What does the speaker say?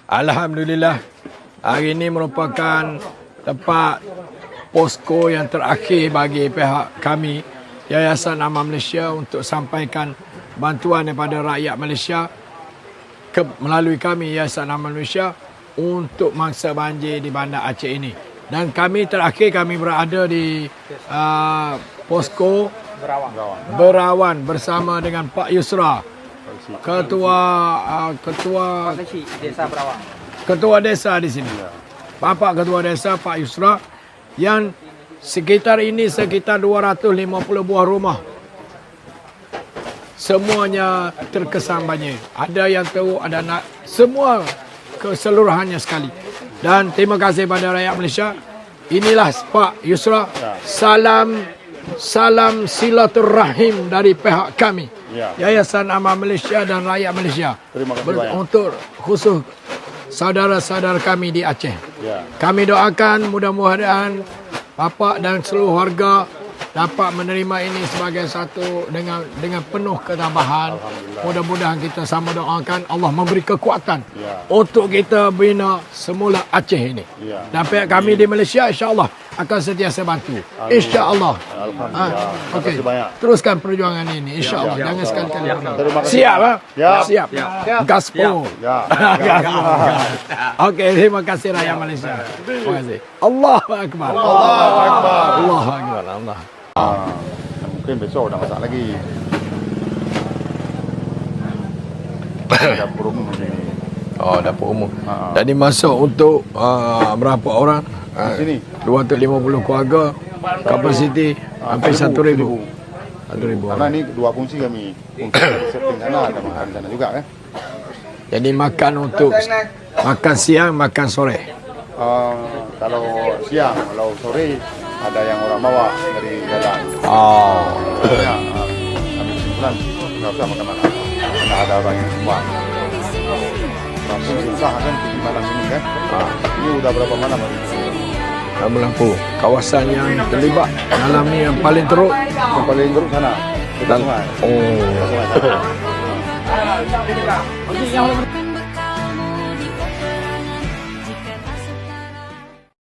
Alhamdulillah, hari ini merupakan tempat posko yang terakhir bagi pihak kami, Yayasan Amal Malaysia, untuk sampaikan bantuan daripada rakyat Malaysia melalui kami, Yayasan Amal Malaysia, untuk mangsa banjir di Bandar Aceh ini. Dan kami terakhir kami berada di posko Berawan bersama dengan Pak Yusra, ketua desa di sini. Bapak ketua desa Pak Yusra, yang sekitar 250 buah rumah semuanya terkesan banjir. Ada yang tahu, ada nak, semua keseluruhannya sekali. Dan terima kasih pada rakyat Malaysia. Inilah Pak Yusra, salam silaturahim dari pihak kami, Yayasan Amal Malaysia dan rakyat Malaysia. Terima kasih banyak. Untuk khusus saudara-saudara kami di Aceh. Kami doakan mudah-mudahan Bapak dan seluruh warga dapat menerima ini sebagai satu dengan penuh ketabahan. Mudah-mudahan kita sama doakan Allah memberi kekuatan untuk kita bina semula Aceh ini. Dan pihak kami di Malaysia insya-Allah akan sentiasa bantu. Insya-Allah. Okey. Teruskan perjuangan ini insya-Allah. Jangan sekali-kali. Siap ah? Siap. Gaspol. Okey, terima kasih rakyat Malaysia. Terima kasih. Allahu akbar. Allahu akbar. Allahu akbar. Allah. Mungkin besok udah masak lagi. Dapur umum di sini. Oh, dapur umum. Jadi masuk untuk berapa orang? Di sini 250 keluarga, kapasiti hampir 1,000. 1,000. Karena ini dua fungsi kami. Fungsi setting sana, ada makan sana juga kan. Jadi makan untuk makan siang, makan sore. Kalau siang, kalau sore ada yang orang bawa dari jalan. Ya, ambil kesimpulan nggak usah makan malam. Karena ada orang yang sumbang. Langsung susah kan pergi malam ini kan. Ini udah berapa malam hari ini? Melampu kawasan yang terlibat dalam ni yang paling teruk. Yang paling teruk sana. Kita sungai. Oh. Sungai sana.